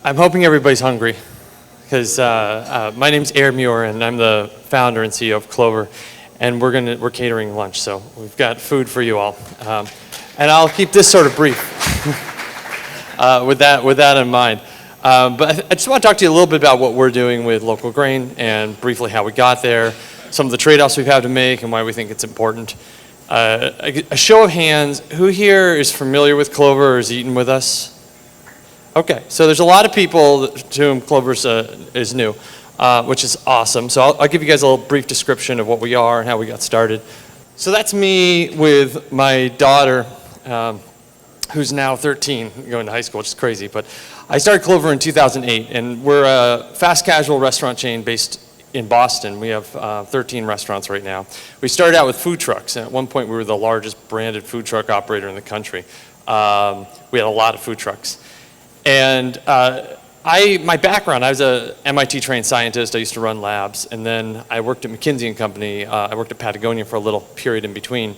I'm hoping everybody's hungry because my name's Ayr Muir and I'm the founder and CEO of Clover, and we're catering lunch, so we've got food for you all. And I'll keep this sort of brief with that in mind. But I just want to talk to you a little bit about what we're doing with local grain and briefly how we got there, some of the trade-offs we've had to make and why we think it's important. A show of hands, who here is familiar with Clover or has eaten with us? Okay, so there's a lot of people to whom Clover is new, which is awesome. So I'll give you guys a little brief description of what we are and how we got started. So that's me with my daughter, who's now 13, going to high school, which is crazy. But I started Clover in 2008, and we're a fast casual restaurant chain based in Boston. We have 13 restaurants right now. We started out with food trucks, and at one point we were the largest branded food truck operator in the country. We had a lot of food trucks. And my background, I was a MIT trained scientist. I used to run labs, and then I worked at McKinsey & Company. I worked at Patagonia for a little period in between.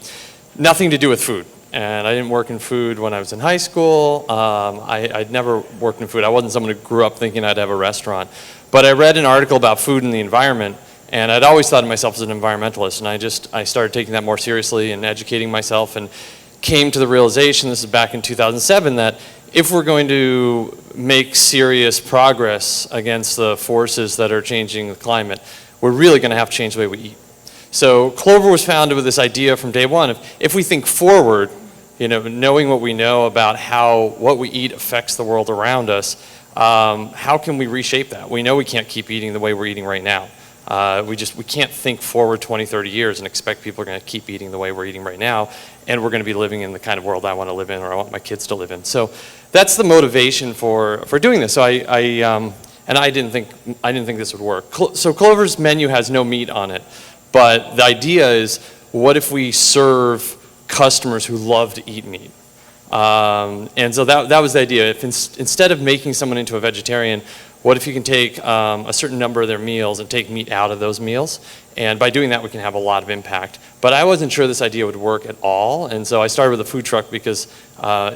Nothing to do with food. And I didn't work in food when I was in high school. I'd never worked in food. I wasn't someone who grew up thinking I'd have a restaurant. But I read an article about food and the environment, and I'd always thought of myself as an environmentalist. And I started taking that more seriously and educating myself, and came to the realization, this is back in 2007, that if we're going to make serious progress against the forces that are changing the climate, we're really going to have to change the way we eat. So Clover was founded with this idea from day one of, if we think forward, knowing what we know about how what we eat affects the world around us, how can we reshape that? We know we can't keep eating the way we're eating right now. We can't think forward 20, 30 years and expect people are going to keep eating the way we're eating right now, and we're going to be living in the kind of world I want to live in, or I want my kids to live in. So that's the motivation for doing this. So I didn't think this would work. So Clover's menu has no meat on it, but the idea is, what if we serve customers who love to eat meat? And so that was the idea. If instead of making someone into a vegetarian, what if you can take a certain number of their meals and take meat out of those meals? And by doing that, we can have a lot of impact. But I wasn't sure this idea would work at all, and so I started with a food truck because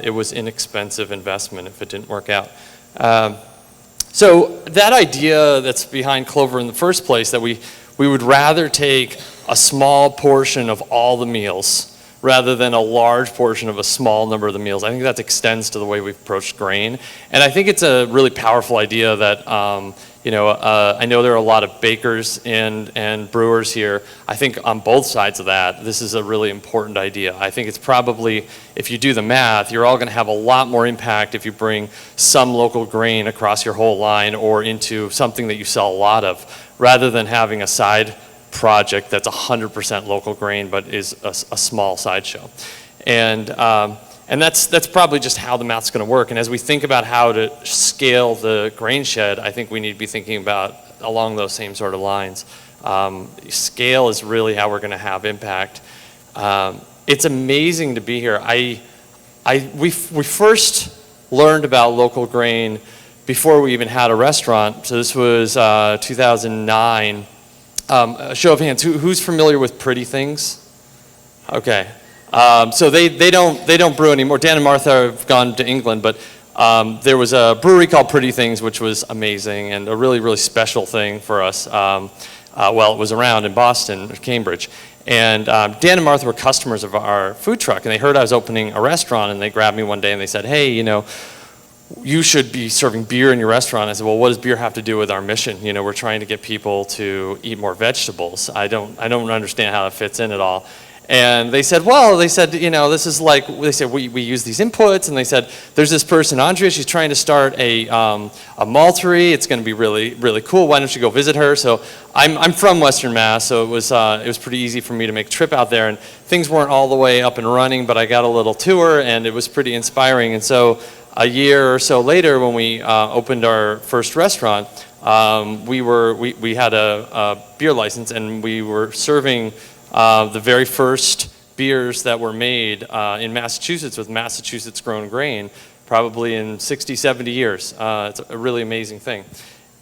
it was inexpensive investment if it didn't work out. So that idea that's behind Clover in the first place, that we would rather take a small portion of all the meals rather than a large portion of a small number of the meals. I think that extends to the way we've approached grain. And I think it's a really powerful idea that, I know there are a lot of bakers and brewers here. I think on both sides of that, this is a really important idea. I think it's probably, if you do the math, you're all gonna have a lot more impact if you bring some local grain across your whole line or into something that you sell a lot of, rather than having a side project that's 100% local grain but is a small sideshow. And that's probably just how the math's going to work. And as we think about how to scale the Grainshed, I think we need to be thinking about along those same sort of lines. Scale is really how we're going to have impact. It's amazing to be here. We first learned about local grain before we even had a restaurant. So this was 2009. A show of hands, who's familiar with Pretty Things? Okay, so they don't brew anymore. Dan and Martha have gone to England, but there was a brewery called Pretty Things, which was amazing and a really, really special thing for us. It was around in Boston, Cambridge. And Dan and Martha were customers of our food truck, and they heard I was opening a restaurant, and they grabbed me one day and they said, hey, you should be serving beer in your restaurant. I said, well, what does beer have to do with our mission? We're trying to get people to eat more vegetables. I don't understand how that fits in at all. And they said, this is like, they said, we use these inputs, and they said, there's this person, Andrea, she's trying to start a maltery. It's going to be really, really cool. Why don't you go visit her? So I'm from Western Mass, so it was pretty easy for me to make a trip out there, and things weren't all the way up and running, but I got a little tour, and it was pretty inspiring. And so a year or so later, when we opened our first restaurant, we had a beer license, and we were serving the very first beers that were made in Massachusetts with Massachusetts grown grain, probably in 60, 70 years. It's a really amazing thing.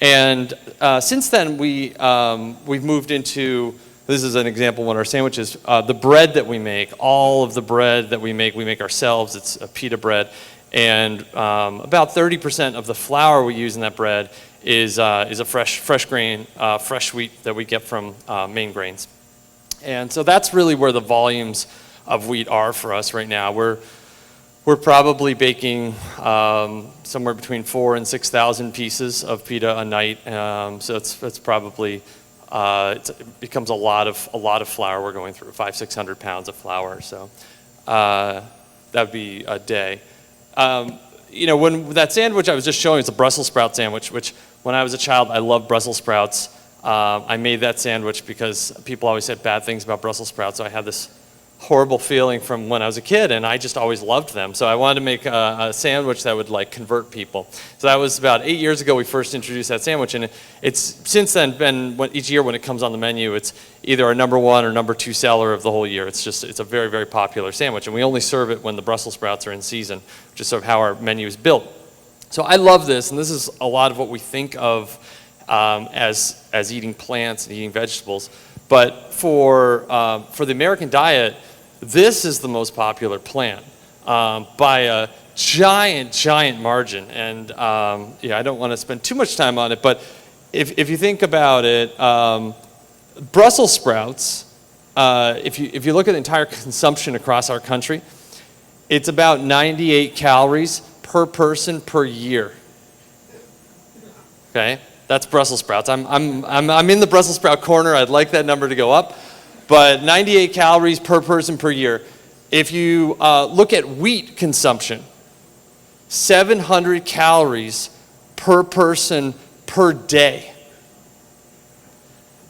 And since then, we've moved into, this is an example of one of our sandwiches, the bread that we make, all of the bread that we make ourselves. It's a pita bread. And about 30% of the flour we use in that bread is a fresh grain, fresh wheat that we get from Maine grains. And so that's really where the volumes of wheat are for us right now. We're probably baking somewhere between 4,000 and 6,000 pieces of pita a night. So it's probably it becomes a lot of flour we're going through, 500-600 pounds of flour. So that would be a day. You know, when that sandwich I was just showing, it's a Brussels sprout sandwich, which when I was a child, I loved Brussels sprouts. I made that sandwich because people always said bad things about Brussels sprouts, so I had this horrible feeling from when I was a kid, and I just always loved them. So I wanted to make a sandwich that would like convert people. So that was about 8 years ago we first introduced that sandwich, and it's since then been, each year when it comes on the menu, it's either our #1 or #2 seller of the whole year. It's a very, very popular sandwich, and we only serve it when the Brussels sprouts are in season, which is sort of how our menu is built. So I love this, and this is a lot of what we think of as eating plants and eating vegetables. But for the American diet, this is the most popular plant by a giant margin. And yeah, I don't want to spend too much time on it, but if you think about it, Brussels sprouts, if you look at the entire consumption across our country, it's about 98 calories per person per year. Okay, that's Brussels sprouts. I'm in the Brussels sprout corner. I'd like that number to go up. But 98 calories per person per year. If you look at wheat consumption, 700 calories per person per day.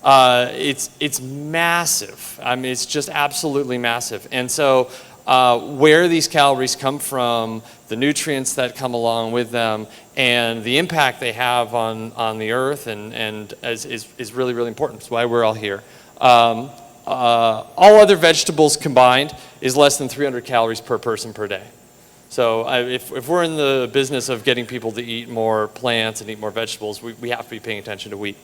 It's massive. I mean, it's just absolutely massive. And so where these calories come from, the nutrients that come along with them, and the impact they have on the earth and is really, really important. That's why we're all here. All other vegetables combined is less than 300 calories per person per day. So if we're in the business of getting people to eat more plants and eat more vegetables, we have to be paying attention to wheat.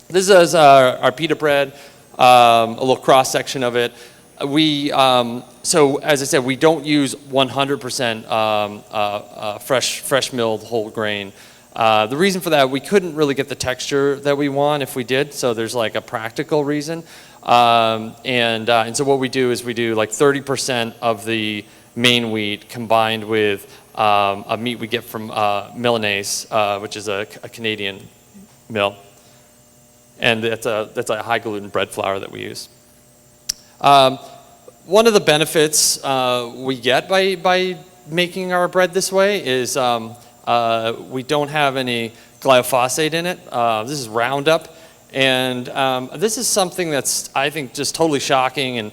This is our pita bread, a little cross section of it. So as I said, we don't use 100% fresh milled whole grain. The reason for that, we couldn't really get the texture that we want if we did, so there's like a practical reason. And so what we do is we do like 30% of the Maine wheat combined with a meat we get from Milanese, which is a Canadian mill. And that's a high gluten bread flour that we use. One of the benefits we get by making our bread this way is we don't have any glyphosate in it. This is Roundup. And this is something that's, I think, just totally shocking. And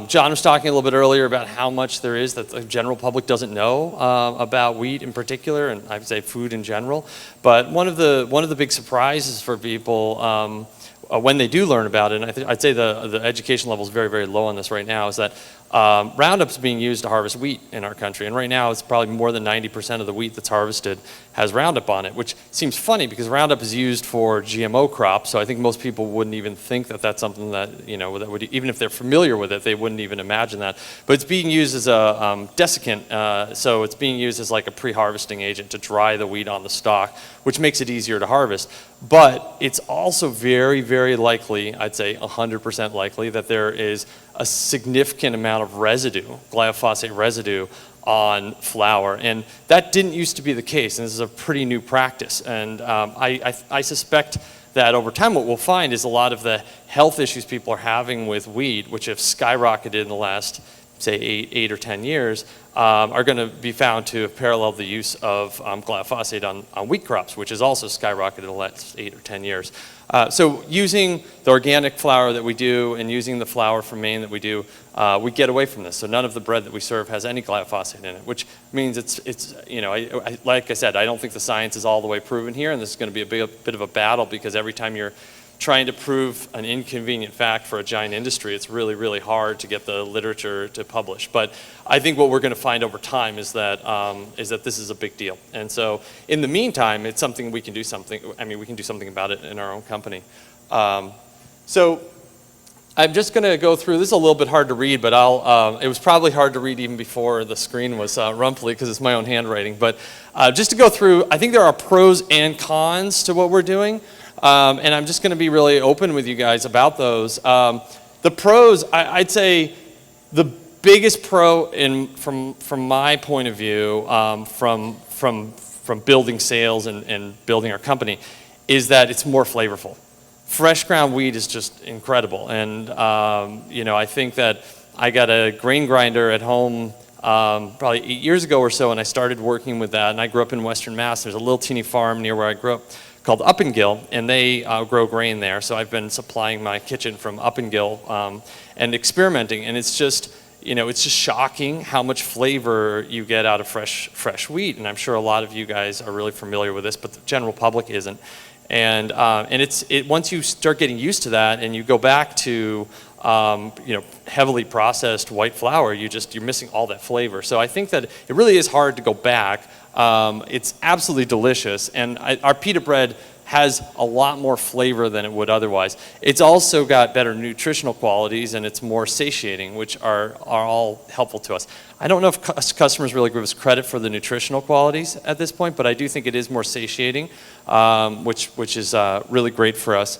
John was talking a little bit earlier about how much there is that the general public doesn't know about wheat in particular, and I would say food in general. But one of the big surprises for people when they do learn about it, and I'd say the education level is very, very low on this right now, is that Roundup's being used to harvest wheat in our country. And right now it's probably more than 90% of the wheat that's harvested has Roundup on it, which seems funny because Roundup is used for GMO crops. So I think most people wouldn't even think that that's something that, you know, that would, even if they're familiar with it, they wouldn't even imagine that. But it's being used as a desiccant. So it's being used as like a pre-harvesting agent to dry the wheat on the stalk, which makes it easier to harvest. But it's also very, very likely, I'd say 100% likely, that there is a significant amount of residue, glyphosate residue, on flour. And that didn't used to be the case, and this is a pretty new practice. And I suspect that over time what we'll find is a lot of the health issues people are having with wheat, which have skyrocketed in the last, say, 8 or 10 years, are going to be found to have paralleled the use of glyphosate on wheat crops, which has also skyrocketed in the last 8 or 10 years. So using the organic flour that we do and using the flour from Maine that we do, we get away from this. So none of the bread that we serve has any glyphosate in it, which means it's you know, like I said, I don't think the science is all the way proven here, and this is going to be a bit of a battle because every time you're trying to prove an inconvenient fact for a giant industry, it's really, really hard to get the literature to publish. But I think what we're going to find over time is that this is a big deal. And so in the meantime, it's something we can do something about it in our own company. So I'm just going to go through, this is a little bit hard to read, but it was probably hard to read even before the screen was rumply because it's my own handwriting. But just to go through, I think there are pros and cons to what we're doing. And I'm just going to be really open with you guys about those. The pros, I'd say the biggest pro from my point of view, from building sales and building our company, is that it's more flavorful. Fresh ground wheat is just incredible, and I think that I got a grain grinder at home probably 8 years ago or so, and I started working with that. And I grew up in Western Mass. There's a little teeny farm near where I grew up called Uppengill, and they grow grain there. So I've been supplying my kitchen from Uppengill and experimenting, and it's just shocking how much flavor you get out of fresh wheat. And I'm sure a lot of you guys are really familiar with this, but the general public isn't. And once you start getting used to that, and you go back to heavily processed white flour, you're missing all that flavor. So I think that it really is hard to go back. It's absolutely delicious, and our pita bread has a lot more flavor than it would otherwise. It's also got better nutritional qualities, and it's more satiating, which are all helpful to us. I don't know if customers really give us credit for the nutritional qualities at this point, but I do think it is more satiating, which is really great for us.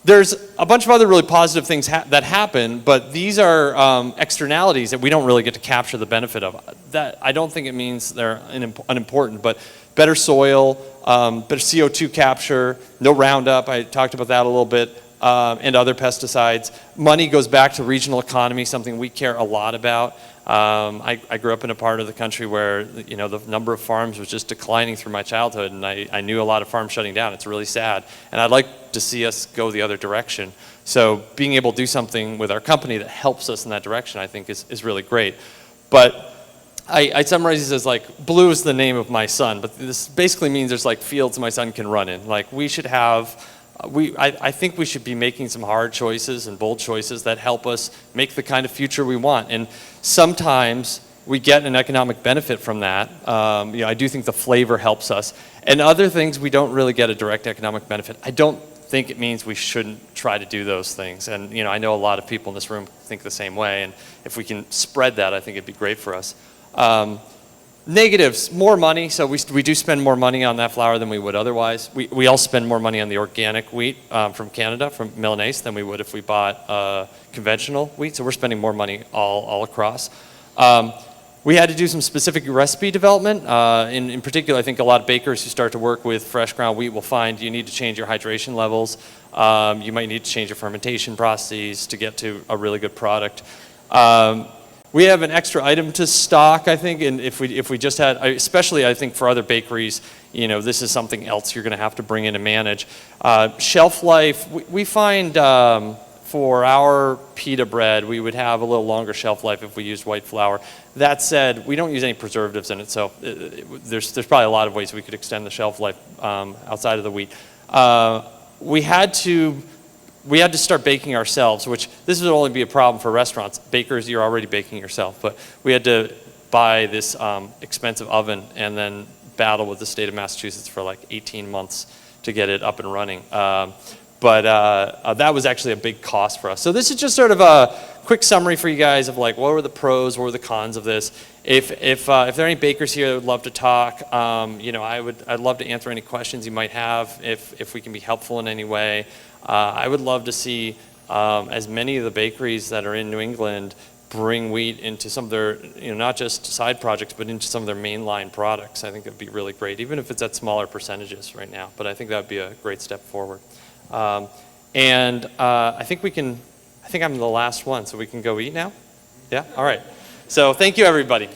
There's a bunch of other really positive things that happen, but these are externalities that we don't really get to capture the benefit of. That I don't think it means they're unimportant, but better soil, better CO2 capture, no Roundup, I talked about that a little bit, and other pesticides. Money goes back to regional economy, something we care a lot about. I grew up in a part of the country where the number of farms was just declining through my childhood, and I knew a lot of farms shutting down. It's really sad, and I'd like to see us go the other direction. So being able to do something with our company that helps us in that direction, I think is really great. But I summarize this as like, blue is the name of my son, but this basically means there's like fields my son can run in. Like we should have, I think we should be making some hard choices and bold choices that help us make the kind of future we want. And sometimes we get an economic benefit from that. I do think the flavor helps us. And other things we don't really get a direct economic benefit. I don't think it means we shouldn't try to do those things. And I know a lot of people in this room think the same way. And if we can spread that, I think it'd be great for us. Negatives, more money. So we do spend more money on that flour than we would otherwise. We also spend more money on the organic wheat from Canada, from Milanese, than we would if we bought conventional wheat. So we're spending more money all across. We had to do some specific recipe development. In particular, I think a lot of bakers who start to work with fresh ground wheat will find you need to change your hydration levels. You might need to change your fermentation processes to get to a really good product. We have an extra item to stock, I think, and if we just had, especially I think for other bakeries, this is something else you're going to have to bring in and manage. Shelf life, we find for our pita bread, we would have a little longer shelf life if we used white flour. That said, we don't use any preservatives in it, so there's probably a lot of ways we could extend the shelf life outside of the wheat. We had to start baking ourselves, which this would only be a problem for restaurants. Bakers, you're already baking yourself, but we had to buy this expensive oven and then battle with the state of Massachusetts for like 18 months to get it up and running. But that was actually a big cost for us. So this is just sort of a quick summary for you guys of like, what were the pros, what were the cons of this? If there are any bakers here that would love to talk, I'd love to answer any questions you might have if we can be helpful in any way. I would love to see as many of the bakeries that are in New England bring wheat into some of their, not just side projects, but into some of their mainline products. I think it would be really great, even if it's at smaller percentages right now. But I think that would be a great step forward. I think I'm the last one, so we can go eat now? Yeah? All right. So thank you, everybody.